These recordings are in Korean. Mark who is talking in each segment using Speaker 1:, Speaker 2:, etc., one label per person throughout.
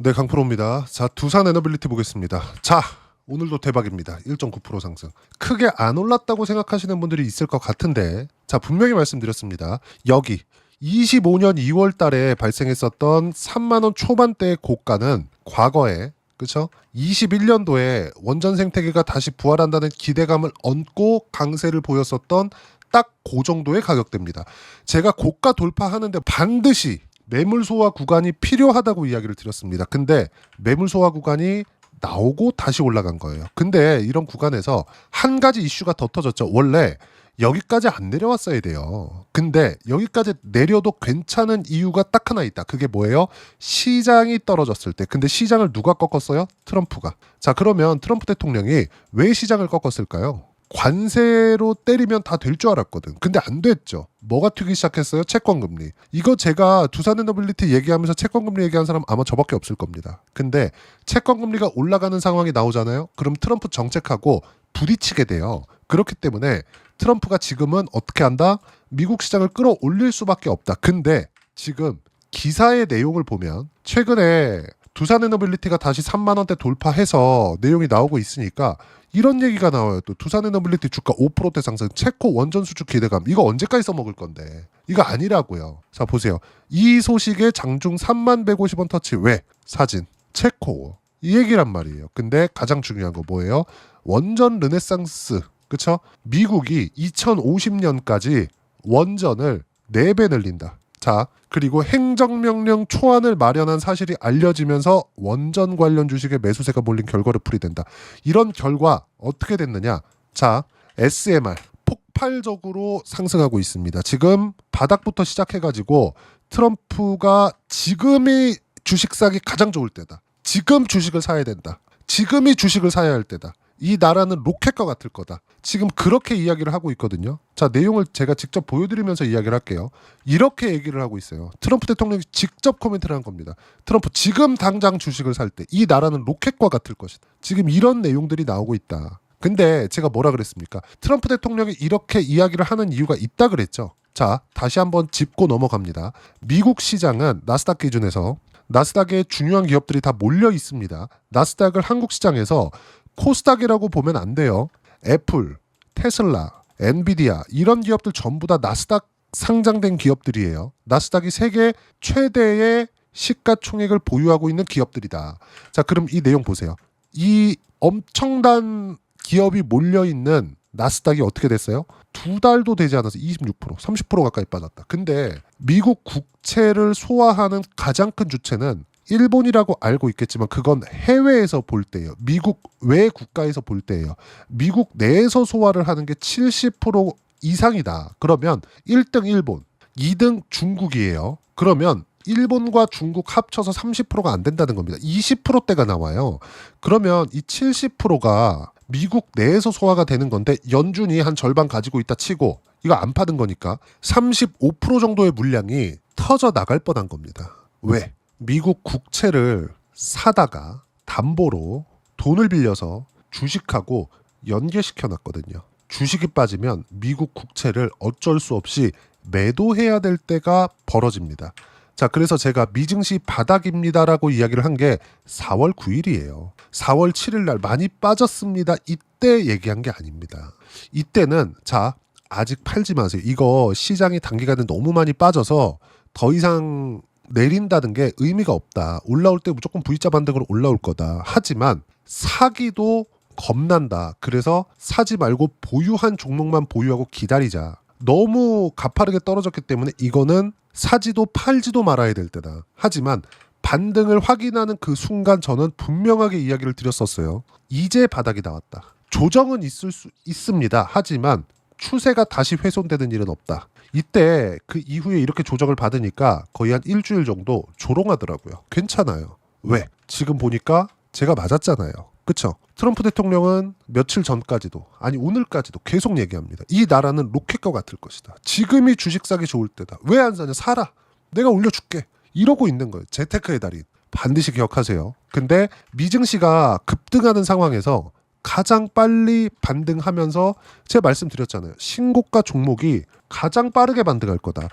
Speaker 1: 네, 강프로입니다. 자, 두산 에너빌리티 보겠습니다. 자, 오늘도 대박입니다. 1.9% 상승. 크게 안 올랐다고 생각하시는 분들이 있을 것 같은데, 자, 분명히 말씀드렸습니다. 여기 25년 2월 달에 발생했었던 3만 원 초반대의 고가는 과거에, 그렇죠? 21년도에 원전 생태계가 다시 부활한다는 기대감을 얹고 강세를 보였었던 딱 그 정도의 가격대입니다. 제가 고가 돌파하는데 반드시 매물 소화 구간이 필요하다고 이야기를 드렸습니다. 근데 매물 소화 구간이 나오고 다시 올라간 거예요. 근데 이런 구간에서 한 가지 이슈가 더 터졌죠. 원래 여기까지 안 내려왔어야 돼요. 근데 여기까지 내려도 괜찮은 이유가 딱 하나 있다. 그게 뭐예요? 시장이 떨어졌을 때. 근데 시장을 누가 꺾었어요? 트럼프가. 자, 그러면 트럼프 대통령이 왜 시장을 꺾었을까요? 관세로 때리면 다 될 줄 알았거든. 근데 안 됐죠. 뭐가 튀기 시작했어요? 채권금리. 이거 제가 두산에너빌리티 얘기하면서 채권금리 얘기한 사람 아마 저밖에 없을 겁니다. 근데 채권금리가 올라가는 상황이 나오잖아요. 그럼 트럼프 정책하고 부딪히게 돼요. 그렇기 때문에 트럼프가 지금은 어떻게 한다? 미국 시장을 끌어올릴 수밖에 없다. 근데 지금 기사의 내용을 보면 최근에 두산에너빌리티가 다시 3만 원대 돌파해서 내용이 나오고 있으니까 이런 얘기가 나와요. 또 두산에너빌리티 주가 5%대 상승, 체코 원전 수주 기대감. 이거 언제까지 써먹을 건데? 이거 아니라고요. 자, 보세요. 이 소식에 장중 3만 150원 터치. 왜? 사진. 체코. 이 얘기란 말이에요. 근데 가장 중요한 거 뭐예요? 원전 르네상스. 그쵸? 미국이 2050년까지 원전을 4배 늘린다. 자, 그리고 행정명령 초안을 마련한 사실이 알려지면서 원전 관련 주식에 매수세가 몰린 결과로 풀이된다. 이런 결과 어떻게 됐느냐? 자, SMR 폭발적으로 상승하고 있습니다. 지금 바닥부터 시작해가지고 트럼프가 지금이 주식 사기 가장 좋을 때다. 지금 주식을 사야 된다. 지금이 주식을 사야 할 때다. 이 나라는 로켓과 같을 거다. 지금 그렇게 이야기를 하고 있거든요. 자, 내용을 제가 직접 보여드리면서 이야기를 할게요. 이렇게 얘기를 하고 있어요. 트럼프 대통령이 직접 코멘트를 한 겁니다. 트럼프 지금 당장 주식을 살 때 이 나라는 로켓과 같을 것이다. 지금 이런 내용들이 나오고 있다. 근데 제가 뭐라 그랬습니까? 트럼프 대통령이 이렇게 이야기를 하는 이유가 있다 그랬죠. 자, 다시 한번 짚고 넘어갑니다. 미국 시장은 나스닥 기준에서 나스닥에 중요한 기업들이 다 몰려 있습니다. 나스닥을 한국 시장에서 코스닥이라고 보면 안 돼요. 애플, 테슬라, 엔비디아 이런 기업들 전부 다 나스닥 상장된 기업들이에요. 나스닥이 세계 최대의 시가총액을 보유하고 있는 기업들이다. 자, 그럼 이 내용 보세요. 이 엄청난 기업이 몰려있는 나스닥이 어떻게 됐어요? 2달도 되지 않아서 26%, 30% 가까이 빠졌다. 근데 미국 국채를 소화하는 가장 큰 주체는 일본이라고 알고 있겠지만 그건 해외에서 볼 때예요. 미국 외 국가에서 볼 때예요. 미국 내에서 소화를 하는 게 70% 이상이다. 그러면 1등 일본, 2등 중국이에요. 그러면 일본과 중국 합쳐서 30%가 안 된다는 겁니다. 20%대가 나와요. 그러면 이 70%가 미국 내에서 소화가 되는 건데 연준이 한 절반 가지고 있다 치고 이거 안 파는 거니까 35% 정도의 물량이 터져 나갈 뻔한 겁니다. 왜? 미국 국채를 사다가 담보로 돈을 빌려서 주식하고 연계시켜 놨거든요. 주식이 빠지면 미국 국채를 어쩔 수 없이 매도해야 될 때가 벌어집니다. 자, 그래서 제가 미증시 바닥입니다라고 이야기를 한 게 4월 9일이에요. 4월 7일 날 많이 빠졌습니다. 이때 얘기한 게 아닙니다. 이때는 자, 아직 팔지 마세요. 이거 시장이 단기간에 너무 많이 빠져서 더 이상 내린다는 게 의미가 없다. 올라올 때 무조건 V자 반등으로 올라올 거다. 하지만 사기도 겁난다. 그래서 사지 말고 보유한 종목만 보유하고 기다리자. 너무 가파르게 떨어졌기 때문에 이거는 사지도 팔지도 말아야 될 때다. 하지만 반등을 확인하는 그 순간 저는 분명하게 이야기를 드렸었어요. 이제 바닥이 나왔다. 조정은 있을 수 있습니다. 하지만 추세가 다시 훼손되는 일은 없다. 이때 그 이후에 이렇게 조정을 받으니까 거의 한 일주일 정도 조롱하더라고요. 괜찮아요. 왜? 지금 보니까 제가 맞았잖아요. 그쵸? 트럼프 대통령은 며칠 전까지도 아니 오늘까지도 계속 얘기합니다. 이 나라는 로켓과 같을 것이다. 지금이 주식 사기 좋을 때다. 왜 안 사냐? 사라. 내가 올려줄게. 이러고 있는 거예요. 재테크의 달인. 반드시 기억하세요. 근데 미증시가 급등하는 상황에서 가장 빨리 반등하면서 제가 말씀드렸잖아요. 신고가 종목이 가장 빠르게 반등할 거다.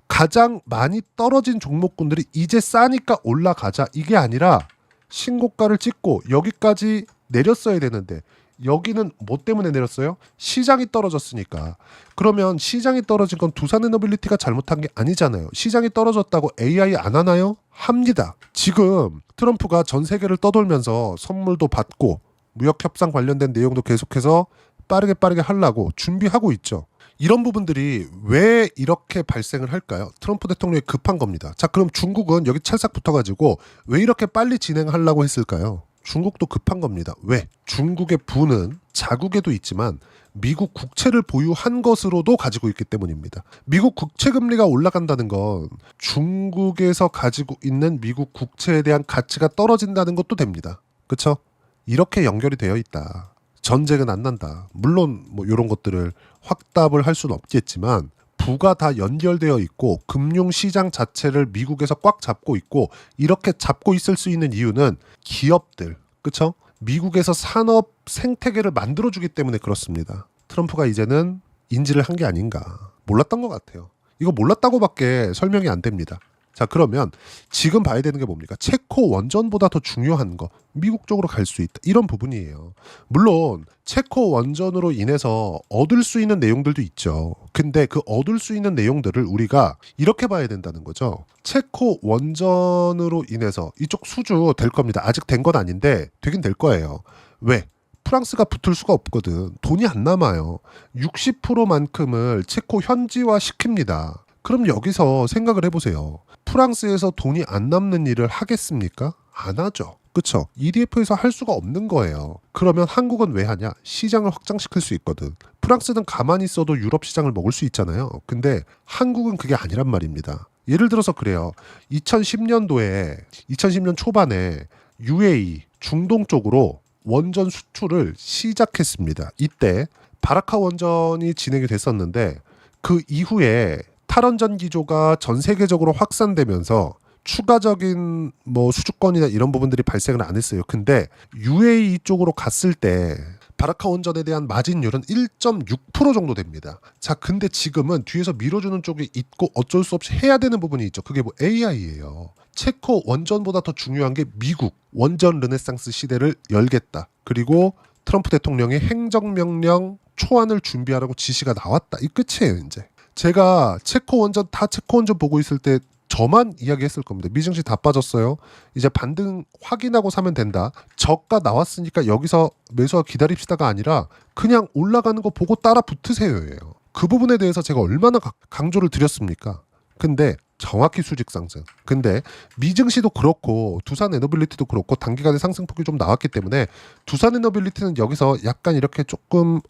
Speaker 1: 가장 많이 떨어진 종목군들이 이제 싸니까 올라가자 이게 아니라 신고가를 찍고 여기까지 내렸어야 되는데 여기는 뭐 때문에 내렸어요? 시장이 떨어졌으니까. 그러면 시장이 떨어진 건 두산에너빌리티가 잘못한 게 아니잖아요. 시장이 떨어졌다고 AI 안 하나요? 합니다. 지금 트럼프가 전 세계를 떠돌면서 선물도 받고 무역 협상 관련된 내용도 계속해서 빠르게 하려고 준비하고 있죠. 이런 부분들이 왜 이렇게 발생을 할까요? 트럼프 대통령이 급한 겁니다. 자, 그럼 중국은 여기 찰싹 붙어가지고 왜 이렇게 빨리 진행하려고 했을까요? 중국도 급한 겁니다. 왜? 중국의 부는 자국에도 있지만 미국 국채를 보유한 것으로도 가지고 있기 때문입니다. 미국 국채 금리가 올라간다는 건 중국에서 가지고 있는 미국 국채에 대한 가치가 떨어진다는 것도 됩니다. 그렇죠? 이렇게 연결이 되어 있다. 전쟁은 안 난다. 물론 뭐 이런 것들을 확답을 할 수는 없겠지만 부가 다 연결되어 있고 금융시장 자체를 미국에서 꽉 잡고 있고 이렇게 잡고 있을 수 있는 이유는 기업들, 그렇죠? 미국에서 산업 생태계를 만들어주기 때문에 그렇습니다. 트럼프가 이제는 인지를 한 게 아닌가. 몰랐던 것 같아요. 이거 몰랐다고밖에 설명이 안 됩니다. 자, 그러면 지금 봐야 되는 게 뭡니까? 체코 원전보다 더 중요한 거 미국 쪽으로 갈 수 있다. 이런 부분이에요. 물론 체코 원전으로 인해서 얻을 수 있는 내용들도 있죠. 근데 그 얻을 수 있는 내용들을 우리가 이렇게 봐야 된다는 거죠. 체코 원전으로 인해서 이쪽 수주 될 겁니다. 아직 된 건 아닌데 되긴 될 거예요. 왜? 프랑스가 붙을 수가 없거든. 돈이 안 남아요. 60%만큼을 체코 현지화 시킵니다. 그럼 여기서 생각을 해보세요. 프랑스에서 돈이 안 남는 일을 하겠습니까? 안 하죠. 그쵸? EDF에서 할 수가 없는 거예요. 그러면 한국은 왜 하냐? 시장을 확장시킬 수 있거든. 프랑스는 가만히 있어도 유럽 시장을 먹을 수 있잖아요. 근데 한국은 그게 아니란 말입니다. 예를 들어서 그래요. 2010년 초반에 UAE, 중동 쪽으로 원전 수출을 시작했습니다. 이때 바라카 원전이 진행이 됐었는데 그 이후에 탈원전 기조가 전 세계적으로 확산되면서 추가적인 뭐 수주권이나 이런 부분들이 발생을 안 했어요. 근데 UAE 쪽으로 갔을 때 바라카 원전에 대한 마진율은 1.6% 정도 됩니다. 자, 근데 지금은 뒤에서 밀어주는 쪽이 있고 어쩔 수 없이 해야 되는 부분이 있죠. 그게 뭐 AI예요. 체코 원전보다 더 중요한 게 미국 원전 르네상스 시대를 열겠다. 그리고 트럼프 대통령의 행정명령 초안을 준비하라고 지시가 나왔다. 이 끝이에요, 이제. 제가 체코 원전 보고 있을 때 저만 이야기했을 겁니다. 미증시 다 빠졌어요. 이제 반등 확인하고 사면 된다. 저가 나왔으니까 여기서 매수하 기다립시다가 아니라 그냥 올라가는 거 보고 따라 붙으세요예요. 그 부분에 대해서 제가 얼마나 강조를 드렸습니까? 근데 정확히 수직 상승. 근데 미증시도 그렇고 두산에너빌리티도 그렇고 단기간에 상승폭이 좀 나왔기 때문에 두산에너빌리티는 여기서 약간 이렇게 조금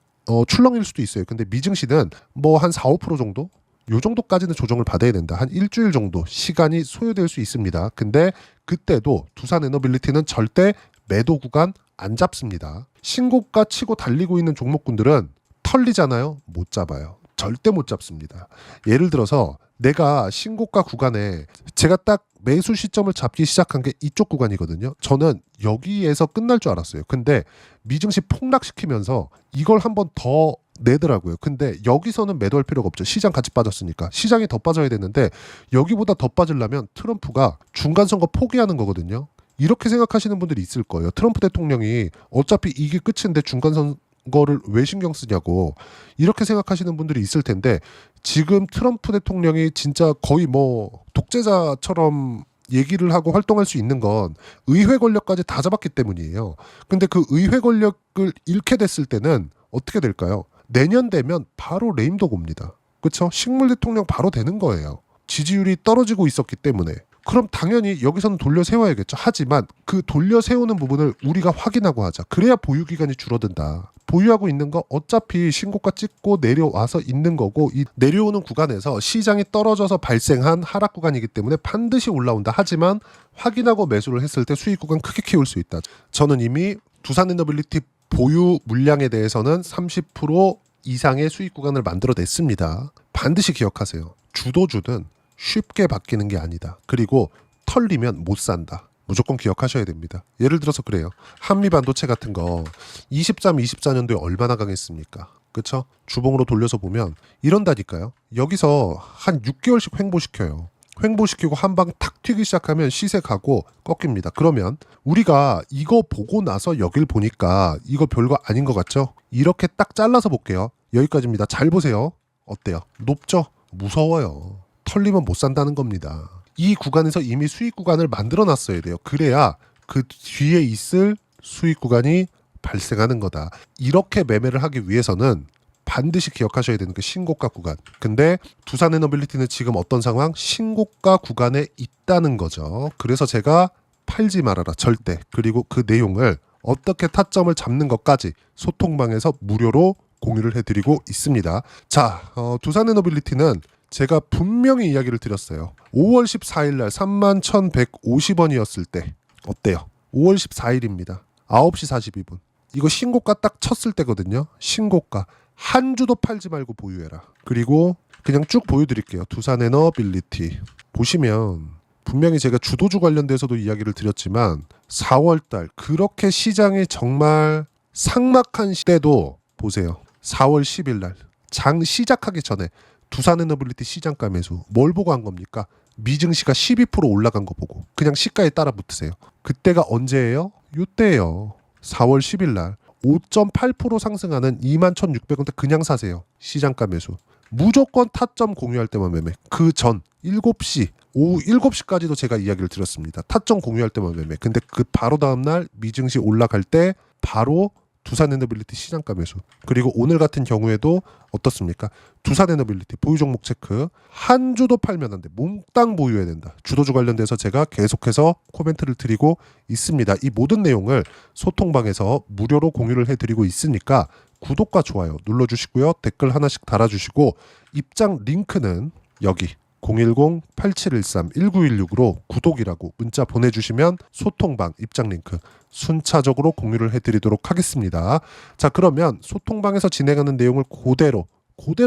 Speaker 1: 출렁일 수도 있어요. 근데 미증시는 뭐 한 4, 5% 정도? 요 정도까지는 조정을 받아야 된다. 한 일주일 정도 시간이 소요될 수 있습니다. 근데 그때도 두산에너빌리티는 절대 매도 구간 안 잡습니다. 신고가 치고 달리고 있는 종목군들은 털리잖아요. 못 잡아요. 절대 못 잡습니다. 예를 들어서 내가 신고가 구간에 제가 딱 매수 시점을 잡기 시작한 게 이쪽 구간이거든요. 저는 여기에서 끝날 줄 알았어요. 근데 미증시 폭락시키면서 이걸 한번 더 내더라고요. 근데 여기서는 매도할 필요가 없죠. 시장 같이 빠졌으니까. 시장이 더 빠져야 되는데 여기보다 더 빠지려면 트럼프가 중간선거 포기하는 거거든요. 이렇게 생각하시는 분들이 있을 거예요. 트럼프 대통령이 어차피 이게 끝인데 중간선거를 왜 신경 쓰냐고 이렇게 생각하시는 분들이 있을 텐데 지금 트럼프 대통령이 진짜 거의 뭐 독재자처럼 얘기를 하고 활동할 수 있는 건 의회 권력까지 다 잡았기 때문이에요. 근데 그 의회 권력을 잃게 됐을 때는 어떻게 될까요? 내년 되면 바로 레임덕 옵니다. 그렇죠? 식물 대통령 바로 되는 거예요. 지지율이 떨어지고 있었기 때문에. 그럼 당연히 여기서는 돌려 세워야겠죠. 하지만 그 돌려 세우는 부분을 우리가 확인하고 하자. 그래야 보유 기간이 줄어든다. 보유하고 있는 거 어차피 신고가 찍고 내려와서 있는 거고 이 내려오는 구간에서 시장이 떨어져서 발생한 하락 구간이기 때문에 반드시 올라온다. 하지만 확인하고 매수를 했을 때 수익 구간 크게 키울 수 있다. 저는 이미 두산에너빌리티 보유 물량에 대해서는 30% 이상의 수익 구간을 만들어냈습니다. 반드시 기억하세요. 주도주는 쉽게 바뀌는 게 아니다. 그리고 털리면 못 산다. 무조건 기억하셔야 됩니다. 예를 들어서 그래요. 한미반도체 같은 거 23, 24년도에 얼마나 강했습니까? 그쵸? 주봉으로 돌려서 보면 이런다니까요. 여기서 한 6개월씩 횡보시켜요. 횡보시키고 한 방 탁 튀기 시작하면 시세 가고 꺾입니다. 그러면 우리가 이거 보고 나서 여길 보니까 이거 별거 아닌 것 같죠? 이렇게 딱 잘라서 볼게요. 여기까지입니다. 잘 보세요. 어때요? 높죠? 무서워요. 털리면 못 산다는 겁니다. 이 구간에서 이미 수익 구간을 만들어 놨어야 돼요. 그래야 그 뒤에 있을 수익 구간이 발생하는 거다. 이렇게 매매를 하기 위해서는 반드시 기억하셔야 되는 게 신고가 구간. 근데 두산에너빌리티는 지금 어떤 상황? 신고가 구간에 있다는 거죠. 그래서 제가 팔지 말아라 절대. 그리고 그 내용을 어떻게 타점을 잡는 것까지 소통방에서 무료로 공유를 해드리고 있습니다. 자, 두산에너빌리티는 제가 분명히 이야기를 드렸어요. 5월 14일 날 31,150원이었을 때 어때요? 5월 14일입니다. 9시 42분. 이거 신고가 딱 쳤을 때거든요. 신고가. 한 주도 팔지 말고 보유해라. 그리고 그냥 쭉 보여드릴게요. 두산에너빌리티. 보시면 분명히 제가 주도주 관련돼서도 이야기를 드렸지만 4월달 그렇게 시장이 정말 삭막한 시대도 보세요. 4월 10일 날 장 시작하기 전에 두산에너빌리티 시장가 매수 뭘 보고 한 겁니까? 미증시가 12% 올라간 거 보고 그냥 시가에 따라 붙으세요. 그때가 언제예요? 이때예요. 4월 10일 날 5.8% 상승하는 21,600원대 그냥 사세요. 시장가 매수. 무조건 타점 공유할 때만 매매. 그 전 7시 오후 7시까지도 제가 이야기를 드렸습니다. 타점 공유할 때만 매매. 근데 그 바로 다음날 미증시 올라갈 때 바로 두산에너빌리티 시장가 매수. 그리고 오늘 같은 경우에도 어떻습니까? 두산에너빌리티 보유 종목 체크. 한 주도 팔면 안 돼. 몽땅 보유해야 된다. 주도주 관련돼서 제가 계속해서 코멘트를 드리고 있습니다. 이 모든 내용을 소통방에서 무료로 공유를 해드리고 있으니까 구독과 좋아요 눌러주시고요. 댓글 하나씩 달아주시고 입장 링크는 여기 010-8713-1916으로 구독이라고 문자 보내주시면 소통방 입장 링크 순차적으로 공유를 해드리도록 하겠습니다. 자, 그러면 소통방에서 진행하는 내용을 그대로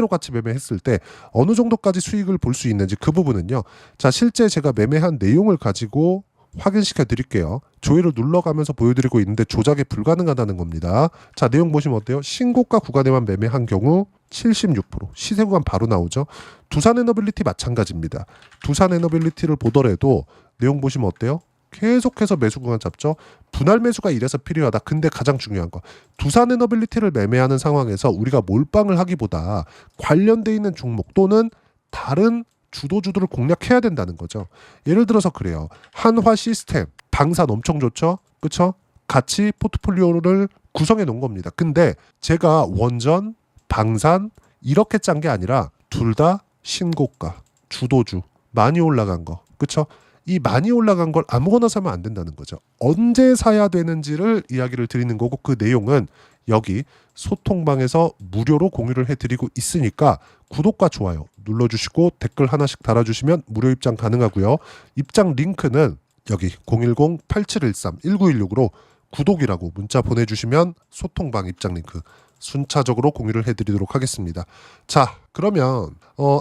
Speaker 1: 같이 매매했을 때 어느 정도까지 수익을 볼 수 있는지 그 부분은요. 자, 실제 제가 매매한 내용을 가지고 확인시켜 드릴게요. 조회를 눌러가면서 보여드리고 있는데 조작이 불가능하다는 겁니다. 자, 내용 보시면 어때요? 신고가 구간에만 매매한 경우 76% 시세 구간 바로 나오죠. 두산에너빌리티 마찬가지입니다. 두산에너빌리티를 보더라도 내용 보시면 어때요? 계속해서 매수 구간 잡죠. 분할 매수가 이래서 필요하다. 근데 가장 중요한 거 두산에너빌리티를 매매하는 상황에서 우리가 몰빵을 하기보다 관련돼 있는 종목 또는 다른 주도주들을 공략해야 된다는 거죠. 예를 들어서 그래요. 한화 시스템 방산 엄청 좋죠. 그렇죠? 같이 포트폴리오를 구성해 놓은 겁니다. 근데 제가 원전, 방산 이렇게 짠 게 아니라 둘 다 신고가, 주도주 많이 올라간 거. 그렇죠? 이 많이 올라간 걸 아무거나 사면 안 된다는 거죠. 언제 사야 되는지를 이야기를 드리는 거고 그 내용은 여기 소통방에서 무료로 공유를 해드리고 있으니까 구독과 좋아요 눌러주시고 댓글 하나씩 달아주시면 무료 입장 가능하고요. 입장 링크는 여기 010-8713-1916으로 구독이라고 문자 보내주시면 소통방 입장 링크 순차적으로 공유를 해드리도록 하겠습니다. 자, 그러면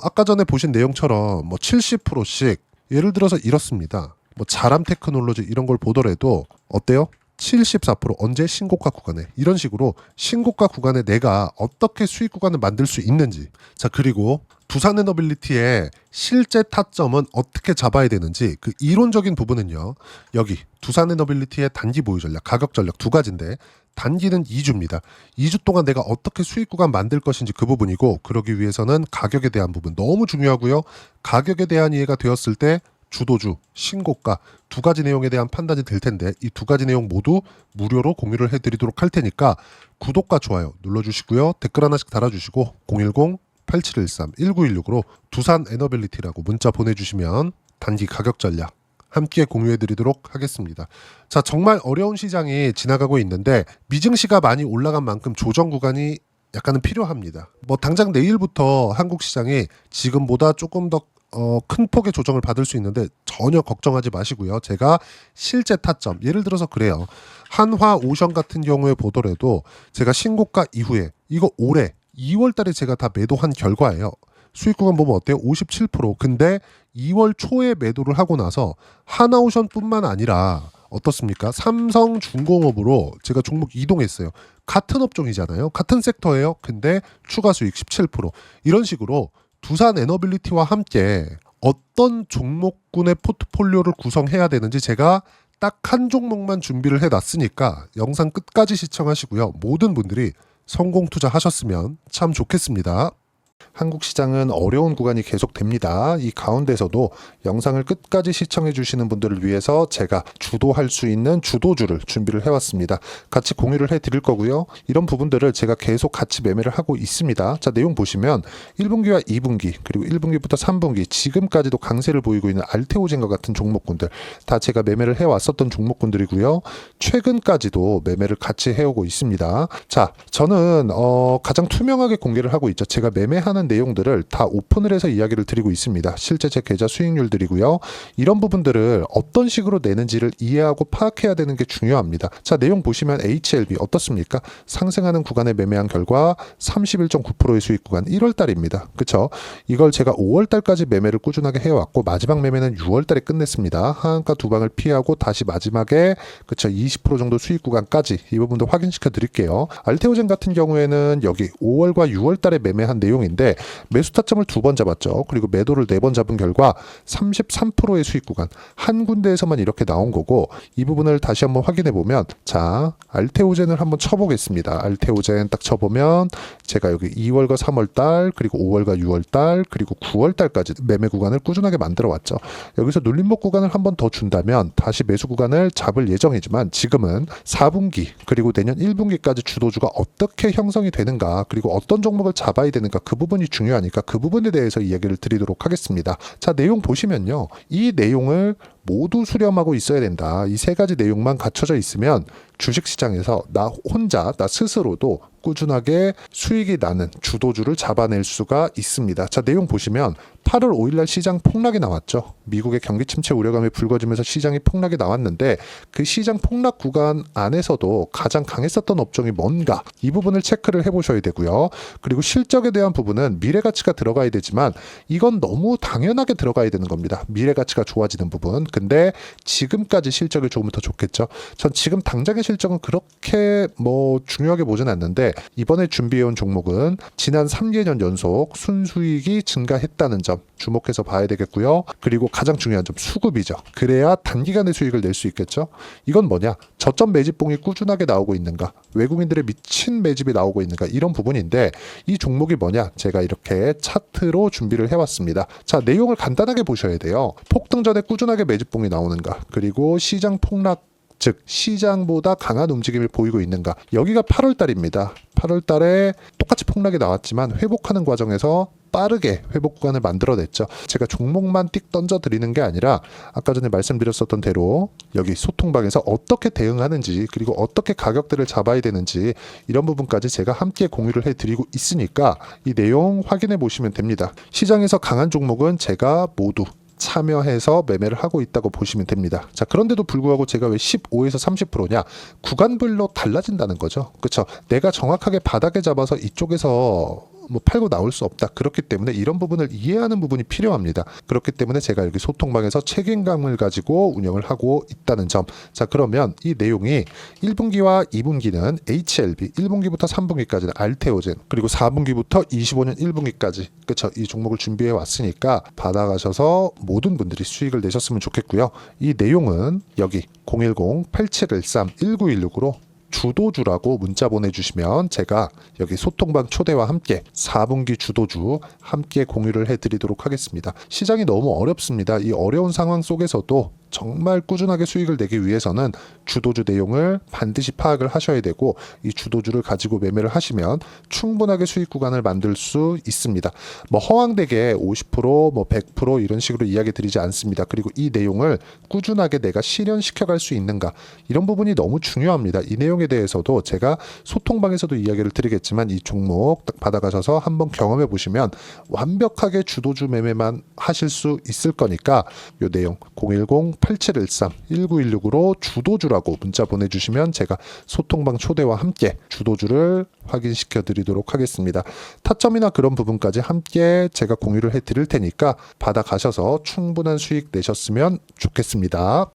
Speaker 1: 아까 전에 보신 내용처럼 뭐 70%씩 예를 들어서 이렇습니다. 뭐 자람 테크놀로지 이런 걸 보더라도 어때요? 74% 언제 신고가 구간에 이런 식으로 신고가 구간에 내가 어떻게 수익 구간을 만들 수 있는지. 자, 그리고 두산에너빌리티의 실제 타점은 어떻게 잡아야 되는지 그 이론적인 부분은요. 여기 두산에너빌리티의 단기 보유 전략, 가격 전략 두 가지인데 단기는 2주입니다. 2주 동안 내가 어떻게 수익 구간 만들 것인지 그 부분이고 그러기 위해서는 가격에 대한 부분 너무 중요하고요. 가격에 대한 이해가 되었을 때 주도주, 신고가 두 가지 내용에 대한 판단이 될 텐데 이 두 가지 내용 모두 무료로 공유를 해드리도록 할 테니까 구독과 좋아요 눌러주시고요. 댓글 하나씩 달아주시고 010-8713-1916으로 두산에너빌리티라고 문자 보내주시면 단기 가격 전략 함께 공유해드리도록 하겠습니다. 자, 정말 어려운 시장이 지나가고 있는데 미증시가 많이 올라간 만큼 조정 구간이 약간은 필요합니다. 뭐 당장 내일부터 한국 시장이 지금보다 조금 더 큰 폭의 조정을 받을 수 있는데 전혀 걱정하지 마시고요. 제가 실제 타점 예를 들어서 그래요. 한화 오션 같은 경우에 보더라도 제가 신고가 이후에 이거 올해 2월 달에 제가 다 매도한 결과예요. 수익 구간 보면 어때요? 57%. 근데 2월 초에 매도를 하고 나서 하나오션뿐만 아니라 어떻습니까? 삼성중공업으로 제가 종목 이동했어요. 같은 업종이잖아요. 같은 섹터예요. 근데 추가 수익 17%. 이런 식으로 두산 에너빌리티와 함께 어떤 종목군의 포트폴리오를 구성해야 되는지 제가 딱 한 종목만 준비를 해놨으니까 영상 끝까지 시청하시고요. 모든 분들이 성공 투자하셨으면 참 좋겠습니다. 한국 시장은 어려운 구간이 계속됩니다. 이 가운데서도 영상을 끝까지 시청해 주시는 분들을 위해서 제가 주도할 수 있는 주도주를 준비를 해왔습니다. 같이 공유를 해드릴 거고요. 이런 부분들을 제가 계속 같이 매매를 하고 있습니다. 자, 내용 보시면 1분기와 2분기 그리고 1분기부터 3분기 지금까지도 강세를 보이고 있는 알테오젠과 같은 종목군들 다 제가 매매를 해왔었던 종목군들이고요. 최근까지도 매매를 같이 해오고 있습니다. 자, 저는 가장 투명하게 공개를 하고 있죠. 제가 매매하는 내용들을 다 오픈을 해서 이야기를 드리고 있습니다. 실제 제 계좌 수익률들이고요. 이런 부분들을 어떤 식으로 내는지를 이해하고 파악해야 되는 게 중요합니다. 자, 내용 보시면 HLB 어떻습니까? 상승하는 구간에 매매한 결과 31.9%의 수익 구간 1월 달입니다. 그쵸? 이걸 제가 5월 달까지 매매를 꾸준하게 해왔고 마지막 매매는 6월 달에 끝냈습니다. 하한가 두 방을 피하고 다시 마지막에 그쵸? 20% 정도 수익 구간까지 이 부분도 확인시켜 드릴게요. 알테오젠 같은 경우에는 여기 5월과 6월 달에 매매한 내용인데 매수 타점을 2번 잡았죠. 그리고 매도를 4번 잡은 결과 33%의 수익 구간 한 군데에서만 이렇게 나온 거고 이 부분을 다시 한번 확인해 보면 자 알테오젠을 한번 쳐보겠습니다. 알테오젠 딱 쳐보면 제가 여기 2월과 3월달 그리고 5월과 6월달 그리고 9월달까지 매매 구간을 꾸준하게 만들어 왔죠. 여기서 눌림목 구간을 한번 더 준다면 다시 매수 구간을 잡을 예정이지만 지금은 4분기 그리고 내년 1분기까지 주도주가 어떻게 형성이 되는가 그리고 어떤 종목을 잡아야 되는가 그 부분이 중요하니까 그 부분에 대해서 이야기를 드리도록 하겠습니다. 자, 내용 보시면요. 이 내용을 모두 수렴하고 있어야 된다. 이 세 가지 내용만 갖춰져 있으면 주식시장에서 나 혼자, 나 스스로도 꾸준하게 수익이 나는 주도주를 잡아낼 수가 있습니다. 자, 내용 보시면 8월 5일날 시장 폭락이 나왔죠. 미국의 경기 침체 우려감이 불거지면서 시장이 폭락이 나왔는데 그 시장 폭락 구간 안에서도 가장 강했었던 업종이 뭔가 이 부분을 체크를 해보셔야 되고요. 그리고 실적에 대한 부분은 미래가치가 들어가야 되지만 이건 너무 당연하게 들어가야 되는 겁니다. 미래가치가 좋아지는 부분. 근데 지금까지 실적이 조금 더 좋겠죠. 전 지금 당장의 실적은 그렇게 중요하게 보진 않는데 이번에 준비해온 종목은 지난 3개년 연속 순수익이 증가했다는 점 주목해서 봐야 되겠고요. 그리고 가장 중요한 점 수급이죠. 그래야 단기간에 수익을 낼 수 있겠죠. 이건 뭐냐? 저점 매집봉이 꾸준하게 나오고 있는가? 외국인들의 미친 매집이 나오고 있는가? 이런 부분인데 이 종목이 뭐냐? 제가 이렇게 차트로 준비를 해왔습니다. 자, 내용을 간단하게 보셔야 돼요. 폭등 전에 꾸준하게 매집봉이 나오는가? 그리고 시장 폭락 즉 시장보다 강한 움직임을 보이고 있는가. 여기가 8월 달입니다. 8월 달에 똑같이 폭락이 나왔지만 회복하는 과정에서 빠르게 회복 구간을 만들어냈죠. 제가 종목만 띡 던져드리는 게 아니라 아까 전에 말씀드렸었던 대로 여기 소통방에서 어떻게 대응하는지 그리고 어떻게 가격대를 잡아야 되는지 이런 부분까지 제가 함께 공유를 해드리고 있으니까 이 내용 확인해 보시면 됩니다. 시장에서 강한 종목은 제가 모두 참여해서 매매를 하고 있다고 보시면 됩니다. 자, 그런데도 불구하고 제가 왜 15에서 30%냐? 구간별로 달라진다는 거죠. 그렇죠? 내가 정확하게 바닥에 잡아서 이쪽에서 팔고 나올 수 없다. 그렇기 때문에 이런 부분을 이해하는 부분이 필요합니다. 그렇기 때문에 제가 여기 소통방에서 책임감을 가지고 운영을 하고 있다는 점. 자, 그러면 이 내용이 1분기와 2분기는 HLB, 1분기부터 3분기까지는 알테오젠, 그리고 4분기부터 25년 1분기까지 그쵸? 이 종목을 준비해 왔으니까 받아가셔서 모든 분들이 수익을 내셨으면 좋겠고요. 이 내용은 여기 010-8713-1916으로 주도주라고 문자 보내주시면 제가 여기 소통방 초대와 함께 4분기 주도주 함께 공유를 해드리도록 하겠습니다. 시장이 너무 어렵습니다. 이 어려운 상황 속에서도 정말 꾸준하게 수익을 내기 위해서는 주도주 내용을 반드시 파악을 하셔야 되고 이 주도주를 가지고 매매를 하시면 충분하게 수익 구간을 만들 수 있습니다. 허황되게 50%, 100% 이런 식으로 이야기 드리지 않습니다. 그리고 이 내용을 꾸준하게 내가 실현시켜 갈 수 있는가 이런 부분이 너무 중요합니다. 이 내용에 대해서도 제가 소통방에서도 이야기를 드리겠지만 이 종목 딱 받아가셔서 한번 경험해 보시면 완벽하게 주도주 매매만 하실 수 있을 거니까 이 내용 010 8713-1916으로 주도주라고 문자 보내주시면 제가 소통방 초대와 함께 주도주를 확인시켜 드리도록 하겠습니다. 타점이나 그런 부분까지 함께 제가 공유를 해 드릴 테니까 받아가셔서 충분한 수익 내셨으면 좋겠습니다.